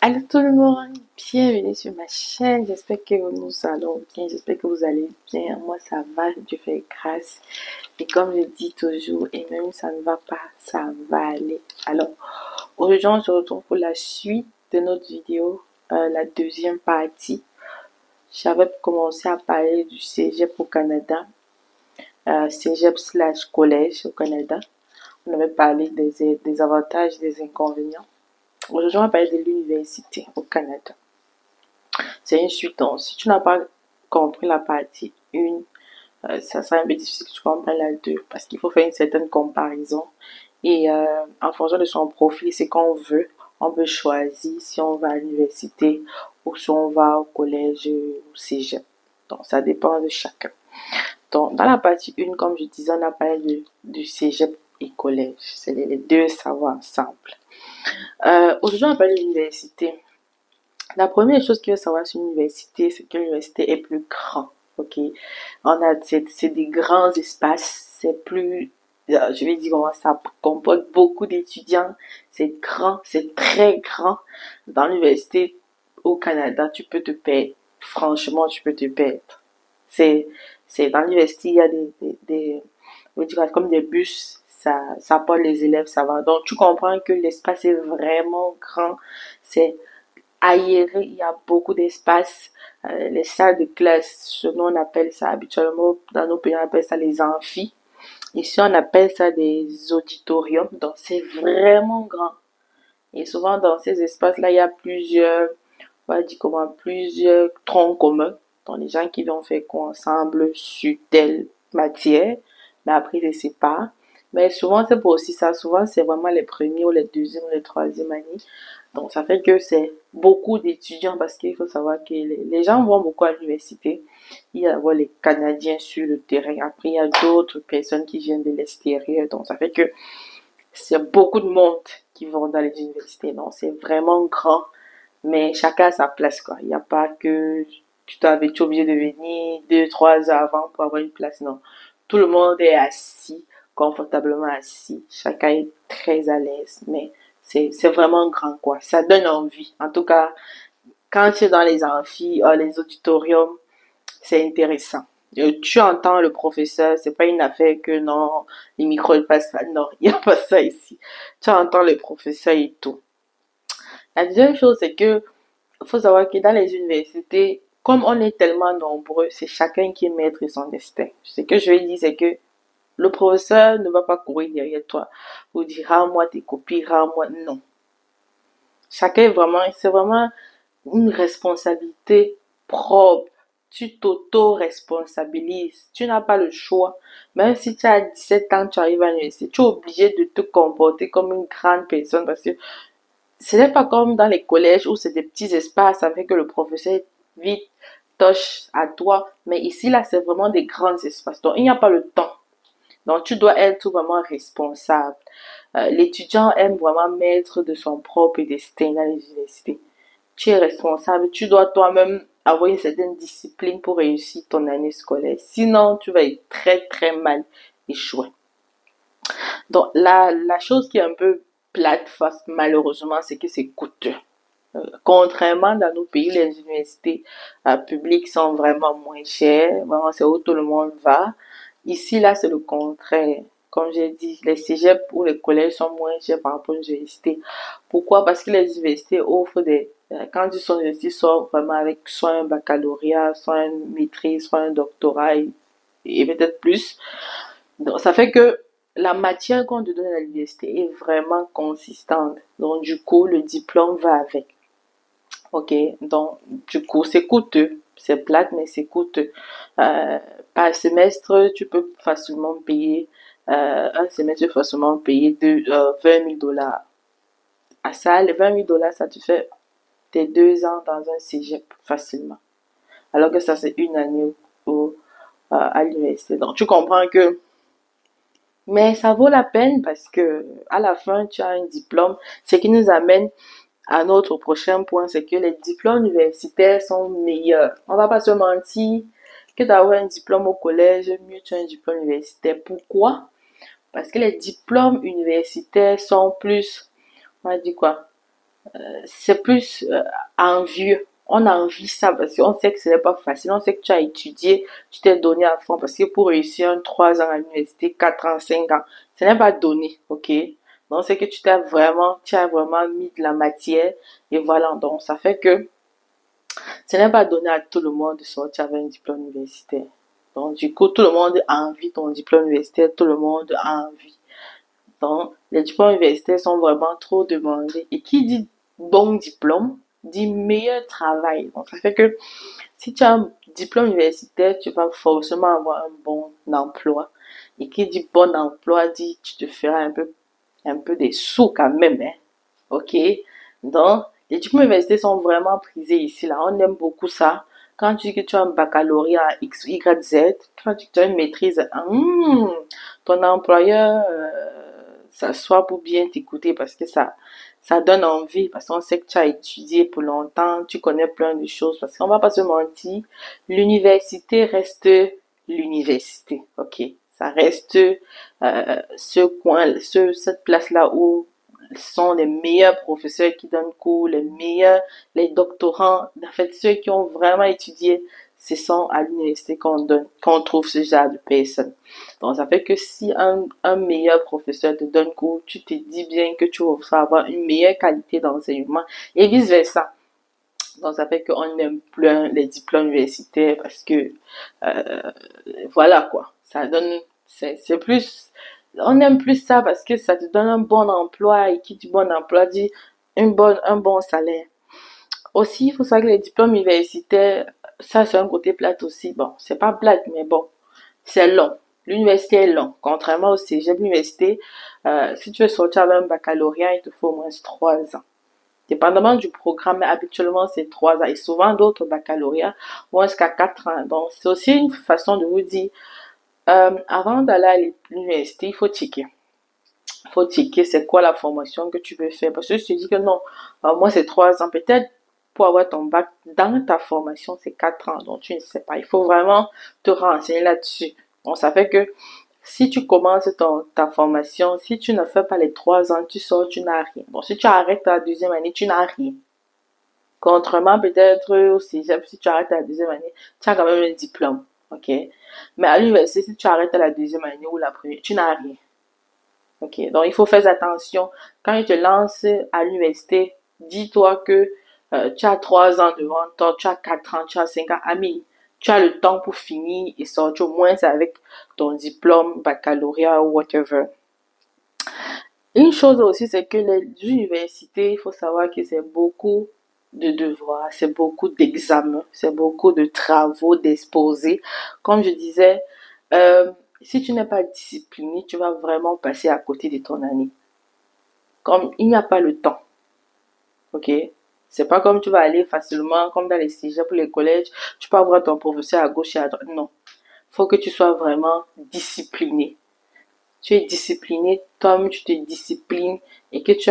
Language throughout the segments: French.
Allô tout le monde, bienvenue sur ma chaîne. J'espère que nous allons bien, j'espère que vous allez bien. Moi ça va, Dieu fait grâce. Et comme je dis toujours, et même si ça ne va pas, ça va aller. Alors, aujourd'hui on se retrouve pour la suite de notre vidéo, la deuxième partie. J'avais commencé à parler du cégep au Canada, cégep slash collège au Canada. On avait parlé des avantages et des inconvénients. Aujourd'hui, on va parler de l'université au Canada. C'est une suite. Donc, si tu n'as pas compris la partie 1, ça sera un peu difficile que tu comprennes la 2 parce qu'il faut faire une certaine comparaison. Et en fonction de son profil, c'est qu'on veut, on peut choisir si on va à l'université ou si on va au collège ou cégep. Donc, ça dépend de chacun. Donc, dans la partie 1, comme je disais, on a parlé du cégep et collège. C'est les deux savoirs ensemble. Aujourd'hui, on va parler de l'université. La première chose qu'il faut savoir sur l'université, c'est que l'université est plus grand. Ok, c'est des grands espaces, c'est plus, je vais dire comment ça comporte beaucoup d'étudiants, c'est grand, c'est très grand. Dans l'université au Canada, tu peux te perdre. Franchement, tu peux te perdre. C'est, c'est dans l'université, il y a on va dire comme des bus, ça porte les élèves, ça va. Donc, tu comprends que l'espace est vraiment grand. C'est aéré, il y a beaucoup d'espace. Les salles de classe, ce nom on appelle ça habituellement, dans nos pays on appelle ça les amphis. Ici on appelle ça des auditoriums, donc c'est vraiment grand. Et souvent dans ces espaces-là, il y a plusieurs, on va dire comment, plusieurs troncs communs. Donc les gens qui vont faire quoi ensemble sur telle matière, mais après ils se séparent. Mais souvent c'est pas aussi ça, souvent c'est vraiment les premiers ou les deuxièmes ou les troisièmes années. Donc, ça fait que c'est beaucoup d'étudiants parce qu'il faut savoir que les gens vont beaucoup à l'université. Il y a les Canadiens sur le terrain. Après, il y a d'autres personnes qui viennent de l'extérieur. Donc, ça fait que c'est beaucoup de monde qui vont dans les universités. Donc, c'est vraiment grand. Mais chacun a sa place, quoi. Il n'y a pas que tu es obligé de venir 2, 3 heures avant pour avoir une place. Non. Tout le monde est assis, confortablement assis. Chacun est très à l'aise. Mais c'est vraiment grand, quoi. Ça donne envie. En tout cas, quand tu es dans les amphis, les auditoriums, c'est intéressant. Tu entends le professeur, c'est pas une affaire que non, les micros ne passent pas. Non, il n'y a pas ça ici. Tu entends le professeur et tout. La deuxième chose, c'est que faut savoir que dans les universités, comme on est tellement nombreux, c'est chacun qui est maître de son destin. Ce que je vais dire, c'est que le professeur ne va pas courir derrière toi ou dire rends-moi tes copies, rends-moi. Non. Chacun est vraiment, c'est vraiment une responsabilité propre. Tu t'auto-responsabilises. Tu n'as pas le choix. Même si tu as 17 ans, tu arrives à l'université, tu es obligé de te comporter comme une grande personne parce que ce n'est pas comme dans les collèges où c'est des petits espaces avec que le professeur vite touche à toi. Mais ici, là, c'est vraiment des grands espaces. Donc, il n'y a pas le temps. Donc, tu dois être vraiment responsable. L'étudiant aime vraiment maître de son propre destin dans les universités. Tu es responsable. Tu dois toi-même avoir une certaine discipline pour réussir ton année scolaire. Sinon, tu vas être très, très mal échoué. Donc, la chose qui est un peu plate face, malheureusement, c'est que c'est coûteux. Contrairement dans nos pays, les universités publiques sont vraiment moins chères. Vraiment, c'est où tout le monde va. Ici, là, c'est le contraire. Comme j'ai dit, les cégeps ou les collèges sont moins chers par rapport aux universités. Pourquoi? Parce que les universités offrent des... Quand ils sont universités, sont vraiment avec soit un baccalauréat, soit une maîtrise, soit un doctorat et peut-être plus. Donc, ça fait que la matière qu'on te donne à l'université est vraiment consistante. Donc, du coup, le diplôme va avec. Ok, donc du coup, c'est coûteux. C'est plate, mais c'est coûteux. Euh, Par semestre, tu peux facilement payer, un semestre, tu peux facilement payer 20 000 dollars. À ça, les 20 000 dollars, ça te fait tes 2 ans dans un cégep facilement. Alors que ça, c'est une année à l'université. Donc, tu comprends que, mais ça vaut la peine parce que à la fin, tu as un diplôme, ce qui nous amène à notre prochain point, c'est que les diplômes universitaires sont meilleurs. On va pas se mentir que d'avoir un diplôme au collège, mieux tu as un diplôme universitaire. Pourquoi? Parce que les diplômes universitaires sont plus, on va dire quoi? c'est plus envieux. On envie ça parce qu'on sait que ce n'est pas facile. On sait que tu as étudié, tu t'es donné à fond. Parce que pour réussir 3 ans à l'université, 4 ans, 5 ans, ce n'est pas donné, ok? Donc, c'est que tu as vraiment mis de la matière. Et voilà, donc ça fait que ce n'est pas donné à tout le monde de sortir avec un diplôme universitaire. Donc, du coup, tout le monde a envie de ton diplôme universitaire, tout le monde a envie. Donc, les diplômes universitaires sont vraiment trop demandés. Et qui dit bon diplôme, dit meilleur travail. Donc, ça fait que si tu as un diplôme universitaire, tu vas forcément avoir un bon emploi. Et qui dit bon emploi, dit tu te feras un peu des sous quand même, hein. Ok? Donc, les diplômes universitaires sont vraiment prisés ici, là. On aime beaucoup ça. Quand tu dis que tu as un baccalauréat X, Y, Z, quand tu dis que tu as une maîtrise, ton employeur s'assoit pour bien t'écouter parce que ça donne envie, parce qu'on sait que tu as étudié pour longtemps, tu connais plein de choses, parce qu'on va pas se mentir, l'université reste l'université, ok? Ça reste ce coin, cette place-là où sont les meilleurs professeurs qui donnent cours, les meilleurs, les doctorants, en fait, ceux qui ont vraiment étudié, ce sont à l'université qu'on trouve ce genre de personnes. Donc, ça fait que si un meilleur professeur te donne cours, tu te dis bien que tu vas avoir une meilleure qualité d'enseignement et vice versa. Donc, ça fait qu'on n'aime plus les diplômes universitaires parce que, euh, voilà quoi. Ça donne, c'est plus, on aime plus ça parce que ça te donne un bon emploi et qui dit bon emploi dit un bon salaire. Aussi, il faut savoir que les diplômes universitaires, ça c'est un côté plate aussi. Bon, c'est pas plate, mais bon, c'est long. L'université est long. Contrairement au cégep, l'université, si tu veux sortir avec un baccalauréat, il te faut au moins 3 ans. Dépendamment du programme, mais habituellement c'est 3 ans. Et souvent d'autres baccalauréats vont jusqu'à 4 ans. Donc c'est aussi une façon de vous dire, avant d'aller à l'université, il faut checker. Il faut checker c'est quoi la formation que tu veux faire. Parce que si tu dis que non, moi c'est 3 ans, peut-être pour avoir ton bac dans ta formation, c'est 4 ans. Donc tu ne sais pas. Il faut vraiment te renseigner là-dessus. Donc ça fait que si tu commences ta formation, si tu ne fais pas les 3 ans, tu sors, tu n'as rien. Bon, si tu arrêtes ta deuxième année, tu n'as rien. Contrairement peut-être au cégep, si tu arrêtes à la deuxième année, tu as quand même un diplôme. Ok? Mais à l'université, si tu arrêtes à la deuxième année ou la première, tu n'as rien. Ok? Donc, il faut faire attention. Quand ils te lancent à l'université, dis-toi que tu as 3 ans devant toi, tu as 4 ans, tu as 5 ans. Ami, tu as le temps pour finir et sortir au moins avec ton diplôme, baccalauréat ou whatever. Une chose aussi, c'est que les universités, il faut savoir que c'est beaucoup de devoirs, c'est beaucoup d'examens, c'est beaucoup de travaux, d'exposés. Comme je disais, si tu n'es pas discipliné, tu vas vraiment passer à côté de ton année. Comme il n'y a pas le temps, ok? C'est pas comme tu vas aller facilement, comme dans les cégeps ou les collèges, tu peux avoir ton professeur à gauche et à droite. Non. Faut que tu sois vraiment discipliné. Tu es discipliné, toi-même tu te disciplines et que tu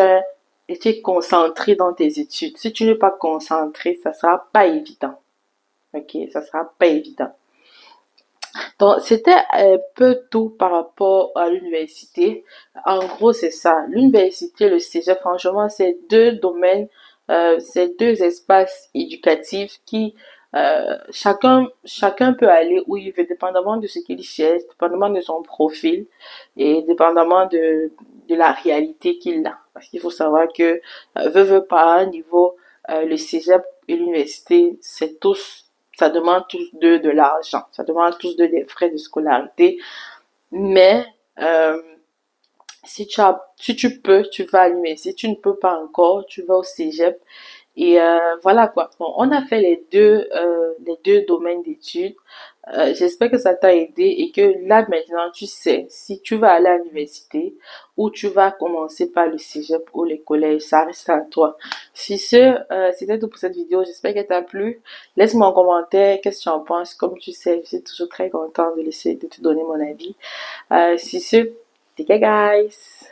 es concentré dans tes études. Si tu n'es pas concentré, ça sera pas évident. Ok, ça sera pas évident. Donc, c'était un peu tout par rapport à l'université. En gros, c'est ça. L'université, le cégep, franchement, c'est deux domaines, c'est deux espaces éducatifs qui, chacun peut aller où il veut, dépendamment de ce qu'il cherche, dépendamment de son profil et dépendamment de la réalité qu'il a. Parce qu'il faut savoir que, veut pas, niveau, le cégep et l'université, c'est tous ça demande tous deux de l'argent. Ça demande tous deux des frais de scolarité. Mais si tu peux, tu vas à l'université. Si tu ne peux pas encore, tu vas au cégep. Et voilà quoi. Bon, on a fait les deux domaines d'études. J'espère que ça t'a aidé et que là maintenant tu sais si tu vas aller à l'université ou tu vas commencer par le cégep ou les collèges, ça reste à toi. Si c'était tout pour cette vidéo, j'espère qu'elle t'a plu. Laisse-moi en commentaire qu'est-ce que tu en penses. Comme tu sais, je suis toujours très contente de te donner mon avis. Si ce, take care guys!